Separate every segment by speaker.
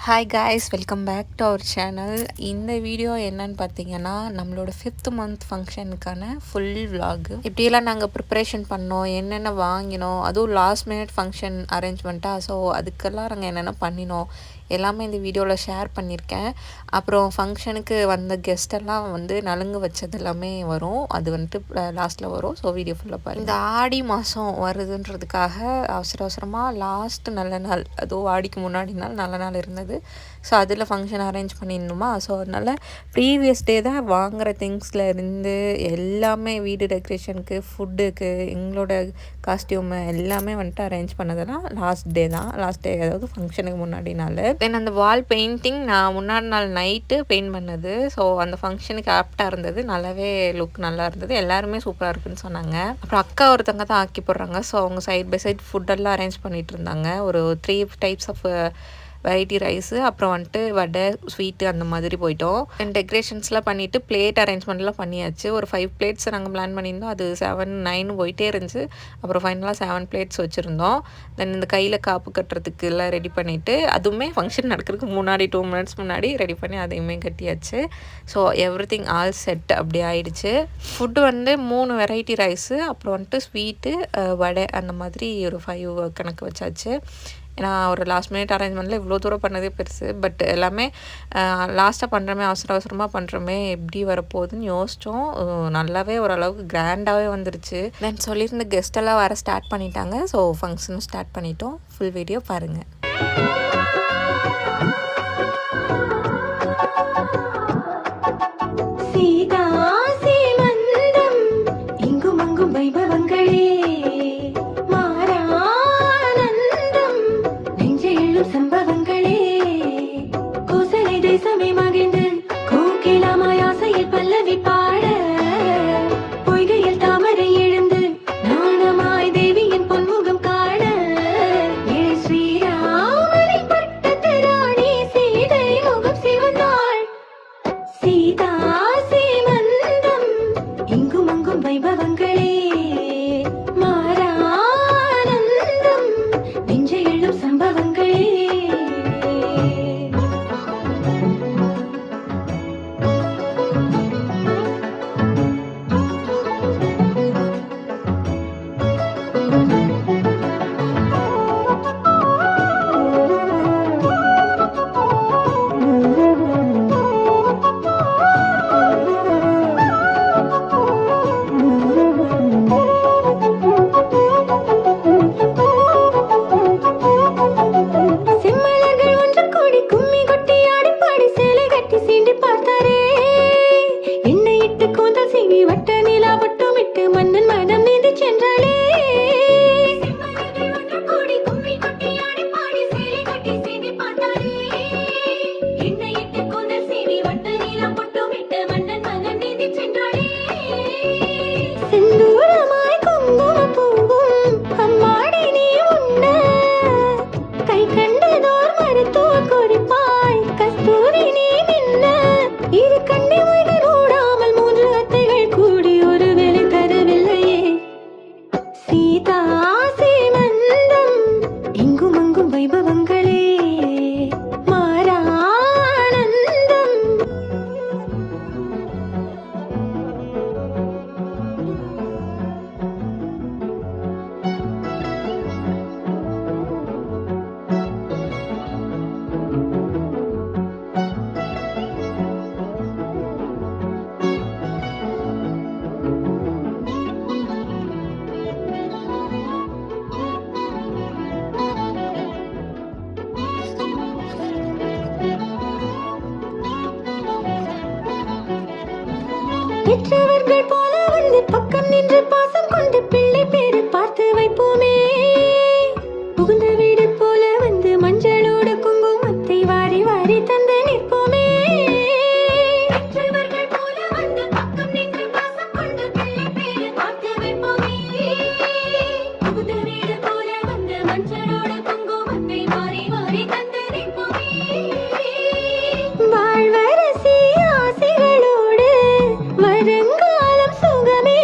Speaker 1: Hi guys, welcome back to our channel. இந்த video என்னன்னு பார்த்தீங்கன்னா, நம்மளோட 5th மந்த் ஃபங்க்ஷனுக்கான ஃபுல் விலாகு. இப்படியெல்லாம் நாங்கள் ப்ரிப்ரேஷன் பண்ணோம், என்னென்ன வாங்கினோம், அதுவும் லாஸ்ட் மினிட் ஃபங்க்ஷன் அரேஞ்ச்மெண்ட்டாக. ஸோ அதுக்கெல்லாம் நாங்கள் என்னென்ன பண்ணினோம் எல்லாமே இந்த வீடியோவில் ஷேர் பண்ணியிருக்கேன். அப்புறம் ஃபங்க்ஷனுக்கு வந்த கெஸ்டெல்லாம் நலுங்கு வச்சது எல்லாமே வரும். அது லாஸ்ட்டில் வரும். ஸோ வீடியோ ஃபுல்லாக பாருங்கள். இந்த ஆடி மாதம் வருதுன்றதுக்காக அவசரமாக லாஸ்ட் நல்ல நாள், அதுவும் ஆடிக்கு முன்னாடி நாள் நல்ல நாள் இருந்தது. ஸோ அதில் ஃபங்க்ஷன் அரேஞ்ச் பண்ணியிருந்தோமா. ஸோ அதனால் ப்ரீவியஸ் டே தான் வாங்குகிற திங்ஸில் இருந்து எல்லாமே, வீடு டெக்கரேஷனுக்கு, ஃபுட்டுக்கு, எங்களோட காஸ்டியூமு எல்லாமே அரேஞ்ச் பண்ணதெல்லாம் லாஸ்ட் டே தான். லாஸ்ட் டே அதாவது ஃபங்க்ஷனுக்கு முன்னாடி நாள். தென் அந்த வால் பெயிண்டிங் நான் முன்னாடி நாள் நைட்டு பெயிண்ட் பண்ணது. ஸோ அந்த ஃபங்க்ஷனுக்கு ஆப்டாக இருந்தது, நல்லாவே லுக் நல்லா இருந்தது, எல்லாருமே சூப்பராக இருக்குன்னு சொன்னாங்க. அப்புறம் அக்கா ஒருத்தங்க தான் ஆக்கி போடுறாங்க. ஸோ அவங்க சைட் பை சைட் ஃபுட்டெல்லாம் அரேஞ்ச் பண்ணிகிட்டு இருந்தாங்க. ஒரு 3 டைப்ஸ் ஆஃப் வெரைட்டி ரைஸு, அப்புறம் வடை, ஸ்வீட்டு அந்த மாதிரி போயிட்டோம். அண்ட் டெக்கரேஷன்ஸ்லாம் பண்ணிவிட்டு பிளேட் அரேஞ்ச்மெண்ட்லாம் பண்ணியாச்சு. ஒரு 5 பிளேட்ஸ் நாங்கள் பிளான் பண்ணியிருந்தோம். அது 7, 9 போயிட்டே இருந்துச்சு. அப்புறம் ஃபைனலாக 7 பிளேட்ஸ் வச்சுருந்தோம். தென் இந்த கையில் காப்பு கட்டுறதுக்கு எல்லாம் ரெடி பண்ணிவிட்டு, அதுவுமே ஃபங்க்ஷன் நடக்கிறதுக்கு முன்னாடி 2 மினிட்ஸ் முன்னாடி ரெடி பண்ணி அதையுமே கட்டியாச்சு. ஸோ எவ்ரிதிங் ஆல் செட் அப்படி ஆயிடுச்சு. ஃபுட்டு 3 வெரைட்டி ரைஸு, அப்புறம் ஸ்வீட்டு, வடை அந்த மாதிரி ஒரு 5 கணக்கு வச்சாச்சு. ஏன்னா ஒரு லாஸ்ட் மினிட் அரேஞ்ச்மெண்ட்டில் இவ்வளோ தூரம் பண்ணதே பெருசு. பட் எல்லாமே லாஸ்ட்டாக பண்ணுறோமே, அவசரமாக பண்ணுறோமே, எப்படி வரப்போகுதுன்னு யோசித்தோம். நல்லாவே ஓரளவுக்கு கிராண்டாகவே வந்துருச்சு. தென் சொல்லியிருந்த கெஸ்டெல்லாம் வர ஸ்டார்ட் பண்ணிட்டாங்க. ஸோ ஃபங்க்ஷனும் ஸ்டார்ட் பண்ணிட்டோம். ஃபுல் வீடியோ பாருங்கள். பெற்றவர்கள் போல பக்கம் நின்று பாசம் கொண்டு பிள்ளை பேரு பார்த்து வைப்போமே. புகுந்த வீடு போல மஞ்சளோடு குங்குமத்தை வாரி வாரி தந்து நிற்போமே. பெற்றவர்கள் போல பக்கம் நின்று பாசம் கொண்டு பிள்ளை பேரு பார்த்து வைப்போமே. புகுந்த வீடு போல மஞ்சளோடு குங்குமத்தை வாரி வாரி தந்து நிற்போமே. வாழ்வரசி ஆசைகளோடு வருங்காலம் சுகமே,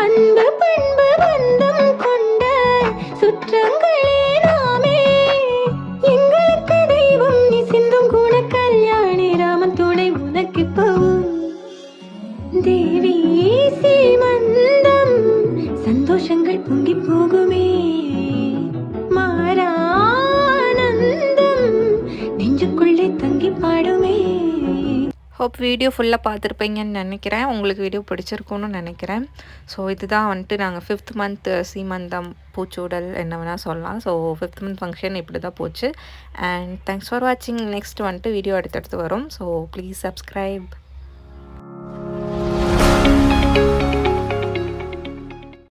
Speaker 1: அன்பு பண்பு பந்தம் கொண்ட சுற்றங்களே நாமே. எங்களுக்கு தெய்வ ஹோப் வீடியோ ஃபுல்லாக பார்த்துருப்பீங்கன்னு நினைக்கிறேன். உங்களுக்கு வீடியோ பிடிச்சிருக்கும்னு நினைக்கிறேன். ஸோ இதுதான் வந்துட்டு நாங்கள் 5th மந்த் சீமந்தம் பூச்சூடல் என்ன வேணால் சொல்லலாம். ஸோ 5th மந்த் ஃபங்க்ஷன் இப்படி தான் போச்சு. அண்ட் தேங்க்ஸ் ஃபார் வாட்சிங். நெக்ஸ்ட் வந்துட்டு வீடியோ அடுத்தடுத்து வரும். So please subscribe.